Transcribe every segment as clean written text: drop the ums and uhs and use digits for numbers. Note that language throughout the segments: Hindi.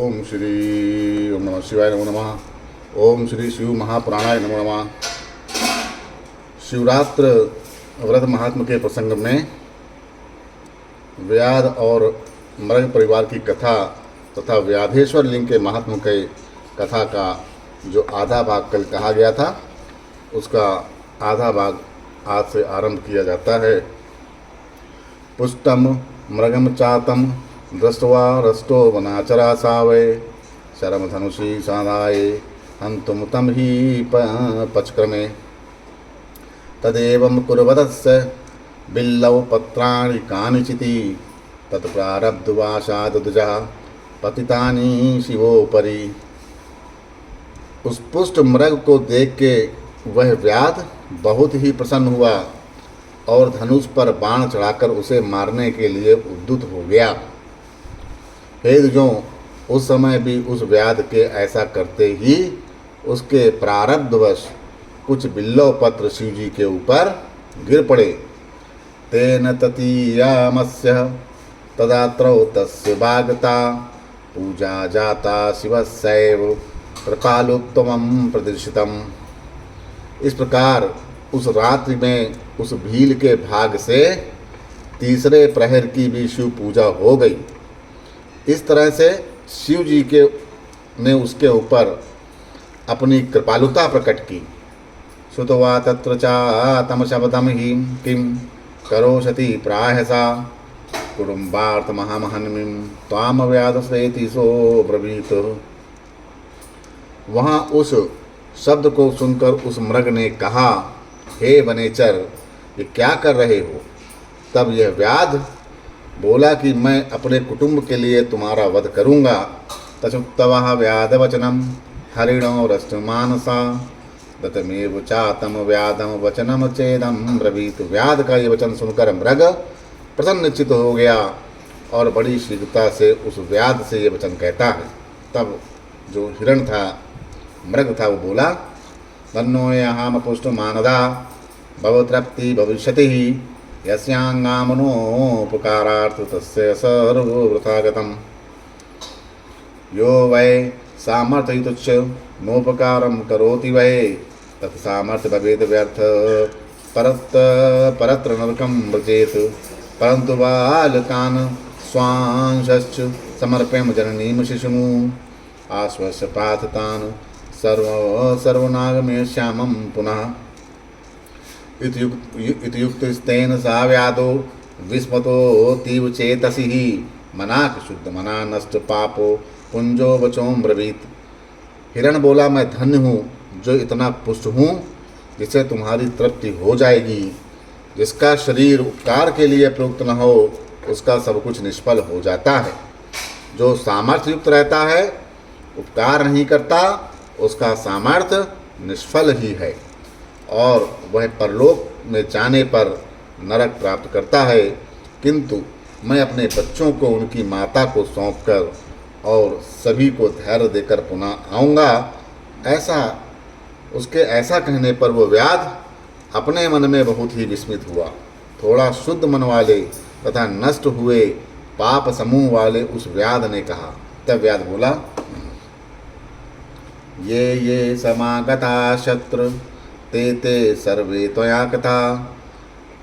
ओम नमः शिवाय नमो नमः। ओम श्री शिव महापुराणाय नमो नमः। शिवरात्र व्रत महात्म के प्रसंग में व्याध और मृग परिवार की कथा तथा व्याधेश्वर लिंग के महात्म के कथा का जो आधा भाग कल कहा गया था, उसका आधा भाग आज से आरंभ किया जाता है। पुष्टम मृगम चातम दृष्ट्वा रष्टो वनाचरा सावै शरम धनुषी साधाय हन्तुम तम ही पचक्रमे तदेवं कुर्वतस्य बिल्लौ पत्राणि कानिचिति तत्प्रारब्धवाशादुजः पतितानि शिवोपरि। उस पुष्ट मृग को देख के वह व्याध बहुत ही प्रसन्न हुआ और धनुष पर बाण चढ़ाकर उसे मारने के लिए उद्युत हो गया। हे द्विजों, उस समय भी उस व्याध के ऐसा करते ही उसके प्रारब्धवश कुछ बिल्लव पत्र शिव जी के ऊपर गिर पड़े। तेन ततीयामस्य तदात्रौ तस्य भागता पूजा जाता शिवस्यैव कृपालुत्तमं प्रदर्शितम्। इस प्रकार उस रात्रि में उस भील के भाग से तीसरे प्रहर की भी शिव पूजा हो गई। इस तरह से शिव जी के ने उसके ऊपर अपनी कृपालुता प्रकट की। श्रुत्वा तत्र चातम शब्दम ही किम करोषति प्रायसा कुटुम्बार्थ महामहन्मीं त्वाम व्याधसेति सो ब्रवीत। वहाँ उस शब्द को सुनकर उस मृग ने कहा, हे वनेचर, ये क्या कर रहे हो? तब यह व्याध बोला कि मैं अपने कुटुंब के लिए तुम्हारा वध करूँगा। तचुक्तवः व्याधवचनम हरिणो रष्टमानसा दतमेव चातम व्याधम वचनम चेदम ब्रवीत। व्याध का ये वचन सुनकर मृग प्रसन्नचित्त हो गया और बड़ी शीघ्रता से उस व्याध से ये वचन कहता है। तब जो हिरण था, मृग था, वो बोला, तन्नो यहाम पुष्ट मानदा भवतृप्ति भविष्यति ही यस्यांगामनोपकारार्थ तस्य सर्ववृथागतम्। यो वै सामर्थ्ययुतश्च नोपकारं करोति वै तत्सामर्थ्य भवेत् व्यर्थ परत्र नरकं व्रजेत्। परन्तु बालकान् स्वांशश्च समर्पयं जननीं शिशुम् आश्वस्य पाथ तान् सर्वनागमेष्यामं पुनः। इत्युक्तस्तेन सा व्याधो विस्मतो तीव चेतसि ही मनाक शुद्ध मना नष्ट पापो पुंजो बचों ब्रवीत। हिरण बोला, मैं धन्य हूँ जो इतना पुष्ट हूँ जिससे तुम्हारी तृप्ति हो जाएगी। जिसका शरीर उपकार के लिए प्रयुक्त न हो उसका सब कुछ निष्फल हो जाता है। जो सामर्थ्य युक्त रहता है, उपकार नहीं करता, उसका सामर्थ्य निष्फल ही है और वह परलोक में जाने पर नरक प्राप्त करता है। किंतु मैं अपने बच्चों को उनकी माता को सौंपकर और सभी को धैर्य देकर पुनः आऊँगा। उसके ऐसा कहने पर वो व्याध अपने मन में बहुत ही विस्मित हुआ। थोड़ा शुद्ध मन वाले तथा नष्ट हुए पाप समूह वाले उस व्याध ने कहा। तब व्याध बोला, ये समागता शत्रु ते ते सर्वे त्वया कथा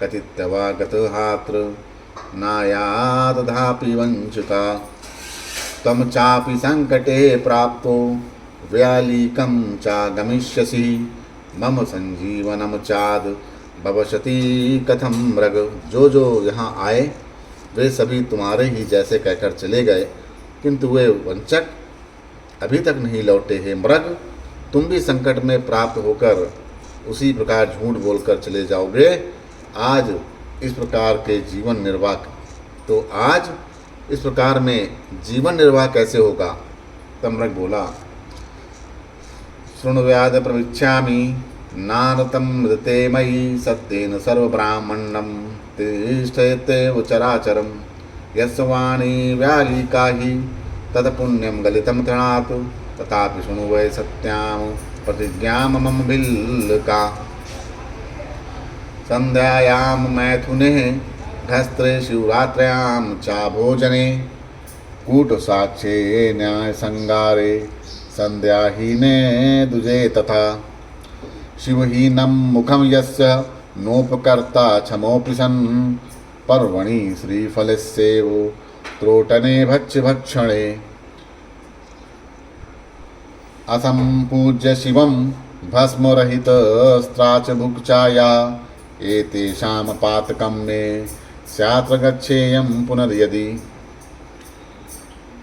कथित्यवागत हात्र नायादधापि वंचिता त्वं चापि संकटे प्राप्तो व्यालीकं चागमिष्यसि मम संजीवनम चाद भविष्यति कथम मृग। जो जो यहाँ आए वे सभी तुम्हारे ही जैसे कहकर चले गए, किंतु वे वंचक अभी तक नहीं लौटे हैं। मृग, तुम भी संकट में प्राप्त होकर उसी प्रकार झूठ बोलकर चले जाओगे। आज इस प्रकार के जीवन निर्वाह, तो आज इस प्रकार में जीवन निर्वाह कैसे होगा? तब मृग बोला, शृणु व्याध प्रविच्छामि नारतं मृते मयि सत्येन सर्वब्राह्मण्यं तिष्ठत्येव चराचरं यस्य वाणी व्यालिका हि तत्पुण्यं गलितं तृणात् तथापि शृणु वै सत्यां प्रतिज्ञां मम भिल्लका। संध्यायां मैथुने घस्त्रे शिवरात्र्यां चा भोजने कूट साक्षे न्याय संगारे संध्याहीने दुजे तथा शिवहीनं मुखं यस्य नोपकर्ता क्षमोऽपि सन् पर्वणि श्रीफलस्येवो त्रोटने भक्ष्यभक्षणे असंपूज्य शिवं भस्मरहितस्त्राचभुक्चाया एतेषां पातकं मे स्यात्र गच्छेयं पुनर्यदि।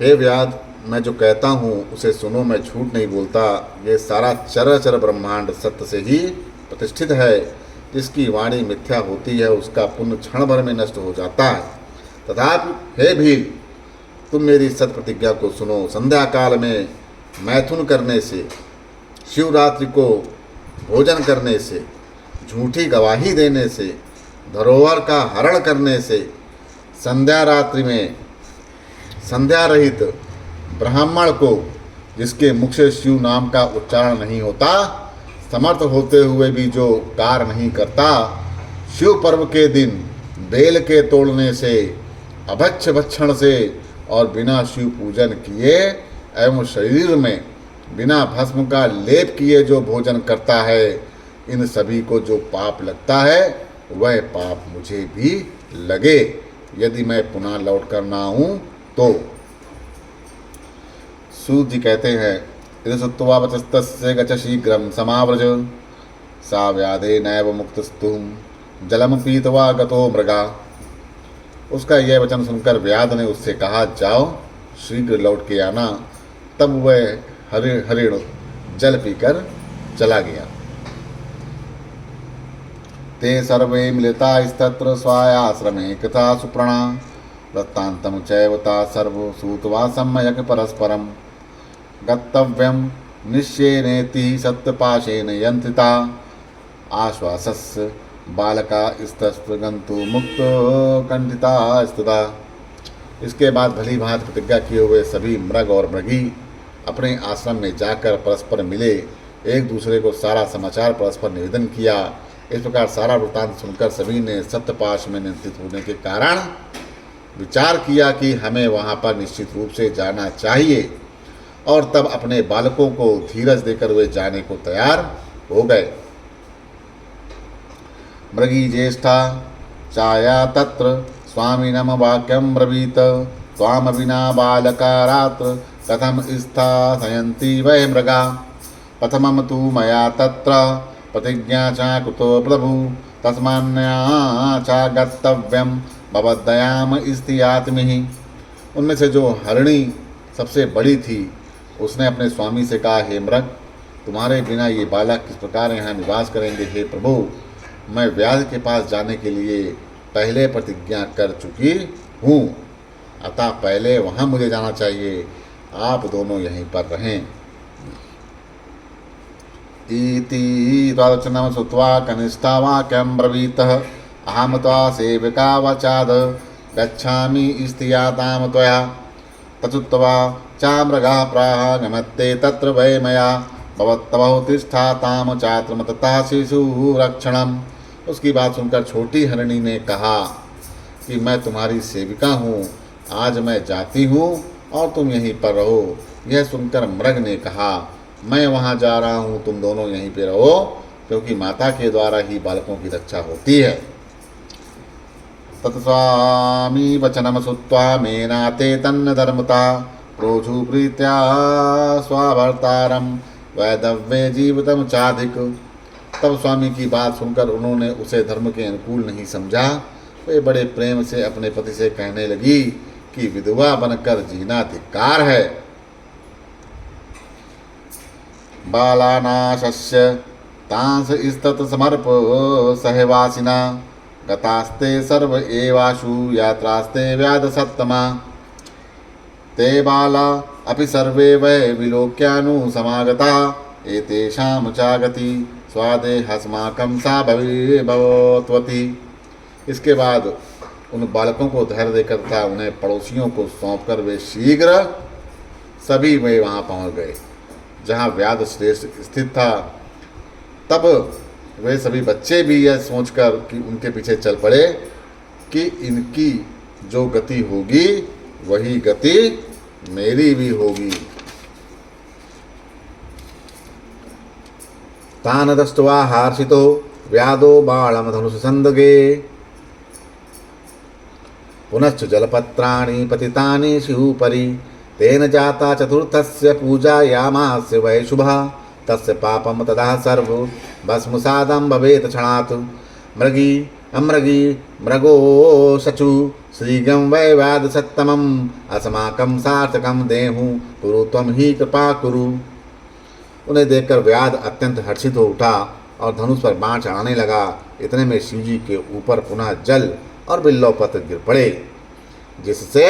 हे व्याध, मैं जो कहता हूँ उसे सुनो, मैं झूठ नहीं बोलता। ये सारा चराचर ब्रह्मांड सत्य से ही प्रतिष्ठित है। जिसकी वाणी मिथ्या होती है उसका पुण्य क्षण भर में नष्ट हो जाता है। तथापि हे भील, तुम मेरी सत प्रतिज्ञा को सुनो। संध्या काल में मैथुन करने से, शिवरात्रि को भोजन करने से, झूठी गवाही देने से, धरोहर का हरण करने से, संध्या रात्रि में संध्या रहित ब्राह्मण को जिसके मुख से शिव नाम का उच्चारण नहीं होता, समर्थ होते हुए भी जो कार्य नहीं करता, शिव पर्व के दिन बेल के तोड़ने से, अभक्ष्य भक्षण से और बिना शिव पूजन किए एवं शरीर में बिना भस्म का लेप किए जो भोजन करता है, इन सभी को जो पाप लगता है वह पाप मुझे भी लगे यदि मैं पुनः लौट कर ना आऊँ तो। सूत जी कहते हैं, यदि सुत्वा वचस्तस्य गच शीघ्रं समाव्रज सा व्याधे नैव मुक्तस्तुम जलम पीतवा गतो मृगा। उसका यह वचन सुनकर व्याध ने उससे कहा, जाओ शीघ्र लौट के आना। तब वह हरिण जल पीकर चला गया। ते सर्वे मिलितास्तत्र स्वायाश्रमे कृता सुप्रणा वृत्तान्तं चैवता सर्व सूत्वा सम्यक् परस्परं गन्तव्यं निश्चयेनेति सत्यपाशेन यन्त्रिता आश्वासस्य बालका स्तस्त्र गन्तु मुक्त कंठिता स्तुता। इसके बाद भली भांति प्रतिज्ञा किए हुए सभी मृग और मृगी अपने आश्रम में जाकर परस्पर मिले, एक दूसरे को सारा समाचार परस्पर निवेदन किया। इस प्रकार सारा वृत्तांत सुनकर सभी ने सप्तपाश में नियंत्रित होने के कारण विचार किया कि हमें वहाँ पर निश्चित रूप से जाना चाहिए, और तब अपने बालकों को धीरज देकर वे जाने को तैयार हो गए। मृगी ज्येष्ठा चाया तत्र स्वामिनम वाक्यम ब्रवीत त्वाम विना बालका रात्र कथम स्थासयन्ति वै मृगा प्रथमं तु मया तत्र प्रतिज्ञा च कृतो प्रभु तस्मान्या च गन्तव्यं भवद्दयाम स्थियात्मिहि। उनमें से जो हरिणी सबसे बड़ी थी उसने अपने स्वामी से कहा, हे मृग, तुम्हारे बिना ये बालक किस प्रकार यहाँ निवास करेंगे। हे प्रभु, मैं व्याध के पास जाने के लिए पहले प्रतिज्ञा कर चुकी हूँ, अतः पहले वहाँ मुझे जाना चाहिए, आप दोनों यहीं पर रहें। इति द्वादशनं श्रुत्वा कनिष्ठा वाक्यं ब्रवीतः अहं त्वा सेविका वचाद गच्छामि स्थियातां त्वया तचुत्वा चा मृगा प्राह गमत्ते तत्र वै मया भवत्तवौ तिष्ठातां चात्र मतता शिशु रक्षणम्। उसकी बात सुनकर छोटी हरिणी ने कहा कि मैं तुम्हारी सेविका हूँ, आज मैं जाती हूँ और तुम यहीं पर रहो। यह सुनकर मृग ने कहा, मैं वहाँ जा रहा हूँ, तुम दोनों यहीं पे रहो, क्योंकि माता के द्वारा ही बालकों की रक्षा होती है। तत्स्वामी वचनम श्रुत्वा मेनाते तन्न धर्मता प्रोझु प्रीत्या स्वाभर्तारम वैदव्ये जीवितम चाधिक। तब स्वामी की बात सुनकर उन्होंने उसे धर्म के अनुकूल नहीं समझा। वे बड़े प्रेम से अपने पति से कहने लगी कि विधवा बनकर जीना धिक्कार है। बालानाशस्य तांस स्तत समर्प सहवासिना गतास्ते सर्व एवाशु यात्रास्ते व्याध सत्तमा ते बाला अपि सर्वे वै विलोक्यानु समागता एतेषां चागति स्वादे हस्माकं सा भवत्वती। इसके बाद उन बालकों को धैर्य देकर तथा उन्हें पड़ोसियों को सौंपकर वे शीघ्र सभी वे वहाँ पहुँच गए जहाँ व्याध श्रेष्ठ स्थित था। तब वे सभी बच्चे भी यह सोचकर कि उनके पीछे चल पड़े कि इनकी जो गति होगी वही गति मेरी भी होगी। तान दृष्ट्वा हर्षितो व्याधो बाणम धनुष संदगे पुनश्च जलपत्राणि पतितानि शिवपरि तेन जाता चतुर्थस्य पूजायामास्य वै शुभा तस्य पापम तदा सर्व भस्मसादं भवेत् क्षणात् मृगी अमृगी मृगो शचु श्रीगं वै व्याध सत्तमम् अस्माकं सार्थकं देहु कुरु त्वं ही कृपा कुरु। उन्हें देखकर व्याध अत्यंत हर्षित हो उठा और धनुष पर बाण चढ़ाने लगा। इतने में शिवजी के ऊपर पुनः जल और बिल्वपत्र गिर पड़े, जिससे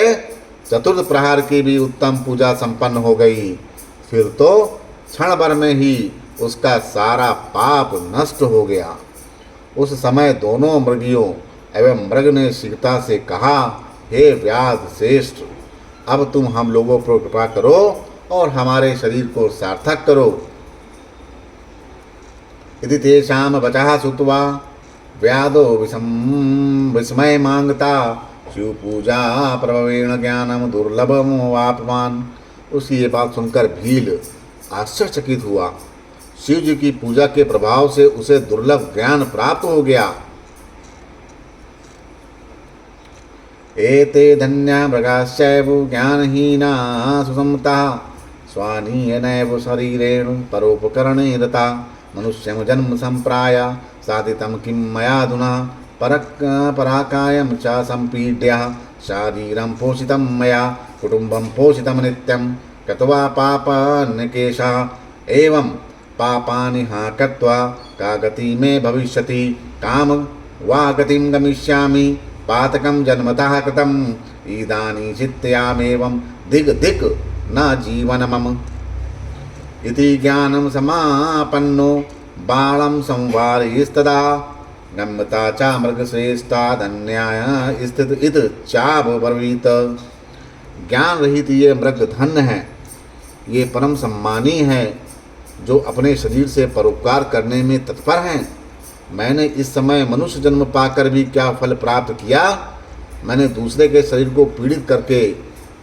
चतुर्थ प्रहार की भी उत्तम पूजा संपन्न हो गई। फिर तो क्षण भर में ही उसका सारा पाप नष्ट हो गया। उस समय दोनों मृगियों एवं मृग ने शीघ्रता से कहा, हे व्याध श्रेष्ठ, अब तुम हम लोगों पर कृपा करो और हमारे शरीर को सार्थक करो। यदि तेषां वचः श्रुत्वा व्याधो विस्मय मांगता शिव पूजा प्रभवेण ज्ञानम दुर्लभम वापमान। उसकी ये बात सुनकर भील आश्चर्यचकित हुआ। शिव जी की पूजा के प्रभाव से उसे दुर्लभ ज्ञान प्राप्त हो गया। एते धन्या मृगाश्चैव ज्ञानहीना सुसंता स्वानीयनैव शरीरेण परोपकरणे रता मनुष्यं जन्म संप्राय साधितं किं मयाधुना पराकायं च संपीड्य शारीरं पोषितं मया कुटुम्बं पोषितं नित्यं कृत्वा पापनिकेशा एवं पापानि हा कृत्वा का गति मे भविष्यति काम वा गतिं गमिष्यामि पातकं जन्मतः कृतम् इदानीं चित्तयामेवं दिग् दिक् न जीवन मम। इति ज्ञानं समापन्नो बाणं संवारयिस्तदा गम्यता च मृगश्रेष्ठा धन्याय स्थित इत चाब्रवीत। ज्ञान रहित ये मृग धन्य है, ये परम सम्मानी है जो अपने शरीर से परोपकार करने में तत्पर हैं। मैंने इस समय मनुष्य जन्म पाकर भी क्या फल प्राप्त किया। मैंने दूसरे के शरीर को पीड़ित करके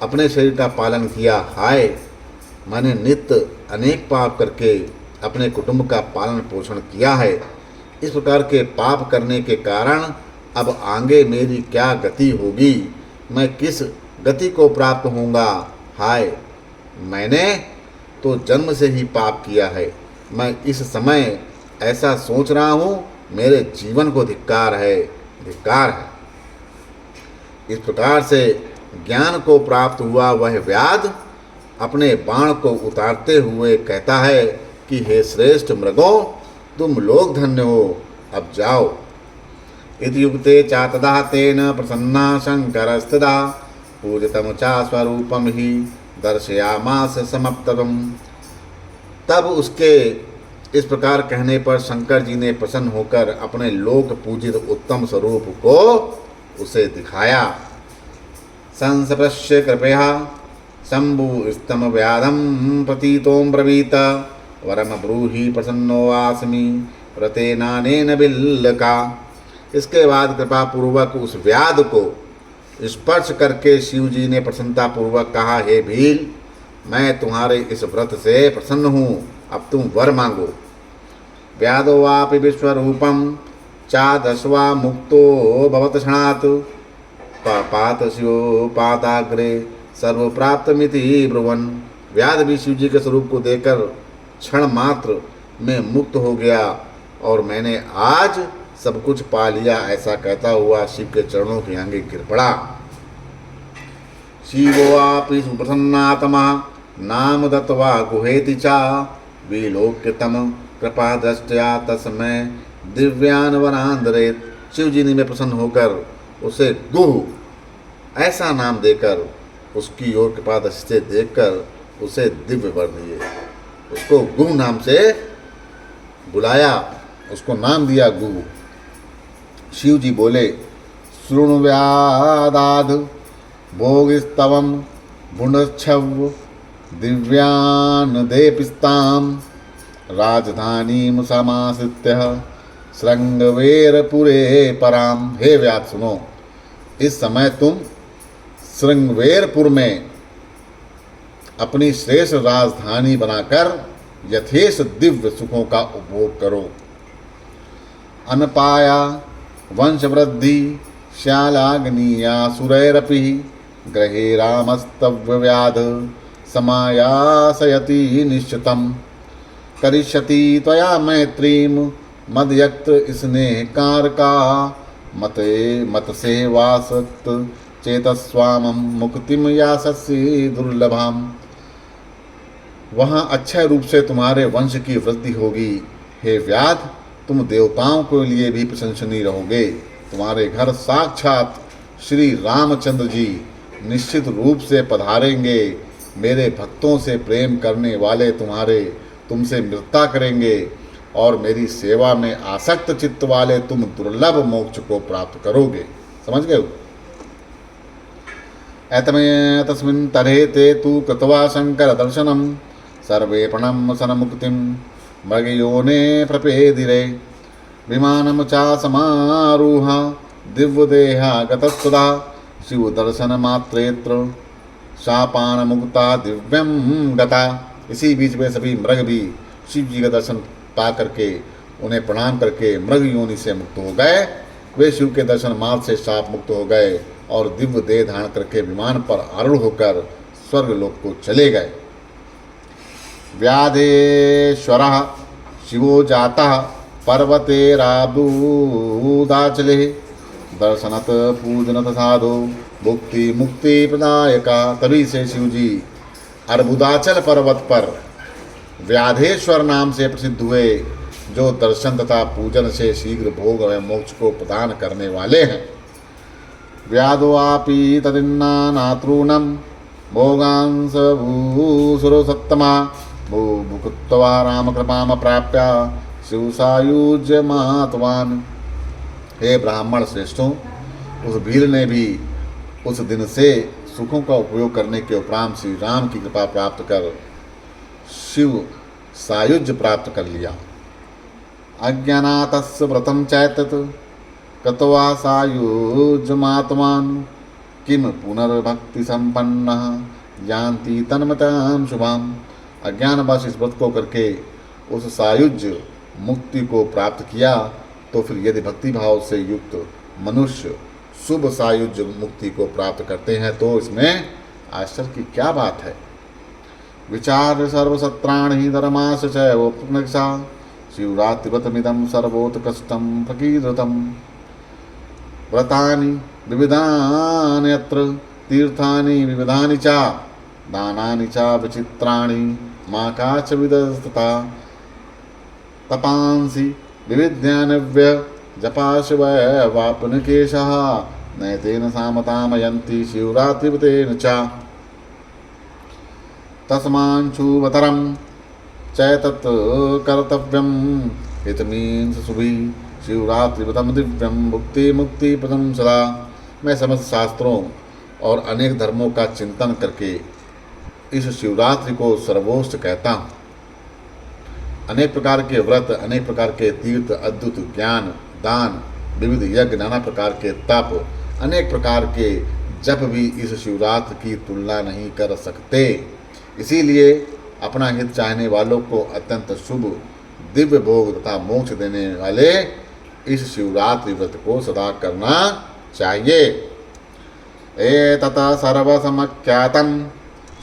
अपने शरीर का पालन किया। हाय, मैंने नित्य अनेक पाप करके अपने कुटुंब का पालन पोषण किया है। इस प्रकार के पाप करने के कारण अब आगे मेरी क्या गति होगी, मैं किस गति को प्राप्त होऊंगा। हाय, मैंने तो जन्म से ही पाप किया है। मैं इस समय ऐसा सोच रहा हूँ, मेरे जीवन को धिक्कार है, धिक्कार है। इस प्रकार से ज्ञान को प्राप्त हुआ वह व्याध अपने बाण को उतारते हुए कहता है कि हे श्रेष्ठ मृगों, तुम लोग धन्य हो, अब जाओ। इति युक्ते च तदा तेन प्रसन्ना शंकरस्तदा पूजितं च स्वरूपं हि दर्शयामास समप्तम। तब उसके इस प्रकार कहने पर शंकर जी ने प्रसन्न होकर अपने लोक पूजित उत्तम स्वरूप को उसे दिखाया। संस्पृश्य कृपया शंभु स्तम व्याधम प्रतीतों ब्रवीत वरम ब्रूहि प्रसन्नो आस्मि प्रतेनानेन बिल्लका। इसके बाद कृपा पूर्वक उस व्याध को स्पर्श करके शिव जी ने प्रसन्नता पूर्वक कहा, हे भील, मैं तुम्हारे इस व्रत से प्रसन्न हूँ, अब तुम वर मांगो। व्याधो वापि विश्वरूपं चादश्वा मुक्तो भवत क्षणात् पात शिवो पादाग्रे सर्व प्राप्तमिति ब्रुवन्। व्याध भी शिव जी के स्वरूप को देखकर क्षण मात्र में मुक्त हो गया और मैंने आज सब कुछ पा लिया, ऐसा कहता हुआ शिव के चरणों के आगे गिर पड़ा। शिवोऽपि सुप्रसन्नात्मा नाम दत्त्वा गुहेति च विलोक्यतम कृपा दृष्ट्या तस्मै दिव्यान वरांदरेत। शिव जी ने प्रसन्न होकर उसे गुह ऐसा नाम देकर उसकी ओर कृपा दृष्टि से देखकर उसे दिव्य वर दिए। उसको गुह नाम से बुलाया, उसको नाम दिया गुह। शिव जी बोले, शृणु व्यादाद भोगिस्तवम भुण्डच्छव दिव्यान देपिस्ताम राजधानी समाश्रित्य श्रृंगवेरपुरे पराम। हे व्यास सुनो, इस समय तुम श्रृंगवेरपुर में अपनी श्रेष्ठ राजधानी बनाकर यथेष्ट दिव्य सुखों का उपभोग करो। अनपाया वंशवृद्धि श्यालाग्निया सुरैरपि गृहे रामस्तव्यव्याध समायासयति निश्चितम् करिष्यति त्वया मैत्रीं मदयक्त स्नेहकारका मत से वासक्त चेतस्वामं मुक्तिम याससि दुर्लभम। वहाँ अक्षय रूप से तुम्हारे वंश की वृद्धि होगी। हे व्याध, तुम देवताओं के लिए भी प्रशंसनीय रहोगे। तुम्हारे घर साक्षात श्री रामचंद्र जी निश्चित रूप से पधारेंगे। मेरे भक्तों से प्रेम करने वाले तुमसे मित्रता करेंगे और मेरी सेवा में आसक्त चित्त वाले तुम दुर्लभ मोक्ष को प्राप्त करोगे। समझ गए? एतमे तस्मिन् तरहे ते तु कृत्वा शंकर दर्शनम सर्वे प्रणम सनमुक्तिम मृगयोने प्रपेदिरे विमानम चा समारूह दिव्यदेहा गतस्तदा शिव दर्शन मात्रेत्र शापान मुक्ता दिव्यम गता। इसी बीच में सभी मृग भी शिव जी का दर्शन पा करके उन्हें प्रणाम करके मृग योनि से मुक्त हो गए। वे शिव के दर्शन मात्र से शाप मुक्त हो गए और दिव्य देह धारण करके विमान पर आरूढ़ होकर स्वर्ग लोक को चले गए। व्याधेश्वरः शिवो जातः पर्वते राबूदाचले दर्शनत पूजनत साधु मुक्ति मुक्ति प्रदायका। तभी से शिव जी अर्बुदाचल पर्वत पर व्याधेश्वर नाम से प्रसिद्ध हुए, जो दर्शन तथा पूजन से शीघ्र भोग एवं मोक्ष को प्रदान करने वाले हैं। व्याधोआपि तदिन्नानातॄणं भोगांस भूसुरसत्तमा भूभुक्त्वा रामकृपाम प्राप्य शिवसायुज्यमात्वान्। हे ब्राह्मण श्रेष्ठों, उस भील ने भी उस दिन से सुखों का उपयोग करने के उपरांत श्री राम की कृपा प्राप्त कर शिव सायुज्य प्राप्त कर लिया। अज्ञानातस्य व्रतं चैतत् कृत्वा सायुज्यमात्मान् किम पुनर्भक्ति संपन्नः यान्ति तन्मतां शुभाम्। अज्ञानवश इस व्रत को करके उस सायुज्य मुक्ति को प्राप्त किया, तो फिर यदि भक्ति भाव से युक्त मनुष्य शुभ सायुज्य मुक्ति को प्राप्त करते हैं तो इसमें आश्चर्य की क्या बात है। विचार सर्वसत्राणि धर्मास चैवोपनिषा शिवरात्रिव्रतमिदं सर्वोत्कृष्टं प्रकीर्तितं व्रतानि विविधानि यत्र तीर्थानि विविधानि च दानानि च विचित्राणि माकाच विदस्तता तपांसि विविध्यानव्य जपाशिवैवापुनिकेशः नैतेन सामतामयन्ति शिवरात्रिव्रतेन च तस्मांशुवतरं चैतत् कर्तव्यं इट मीन्स सुभी शिवरात्रिव्रतम दिव्यम मुक्ति मुक्ति प्रदम सदा। मैं समस्त शास्त्रों और अनेक धर्मों का चिंतन करके इस शिवरात्रि को सर्वोच्च कहता हूँ। अनेक प्रकार के व्रत, अनेक प्रकार के तीर्थ, अद्भुत ज्ञान, दान, विविध यज्ञ, नाना प्रकार के तप, अनेक प्रकार के जप भी इस शिवरात्रि की तुलना नहीं कर सकते। इसीलिए अपना हित चाहने वालों को अत्यंत शुभ दिव्य भोग तथा मोक्ष देने वाले इस शिवरात्रि व्रत को सदा करना चाहिए। एतत् सर्वसमख्यातं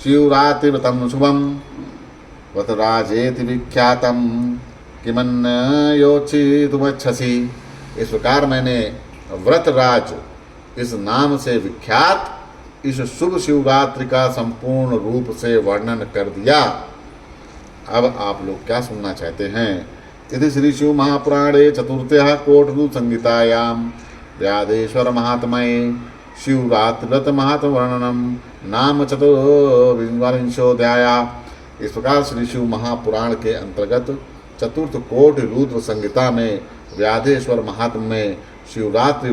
शिवरात्रिव्रतं शुभं व्रतराजेति विख्यातं किमन्योचितुमिच्छसि। इस प्रकार मैंने व्रतराज इस नाम से विख्यात इस शुभ शिवरात्रि का संपूर्ण रूप से वर्णन कर दिया। अब आप लोग क्या सुनना चाहते हैं? इति श्री शिव महापुराणे चतुर्थ्याः कोटरू संहितायां व्याधेश्वर महात्म्ये शिवरात्रिव्रत महात्म्य वर्णनम नाम चतुर्विंशोऽध्यायः। इस प्रकार श्री शिव महापुराण के अंतर्गत चतुर्थ कोटि रुद्र संहिता में व्याधेश्वर महात्म्य में शिवरात्रि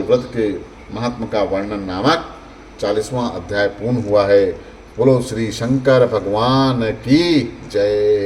व्रत के महात्म का वर्णन नामक 40वां अध्याय पूर्ण हुआ है। बोलो श्री शंकर भगवान की जय।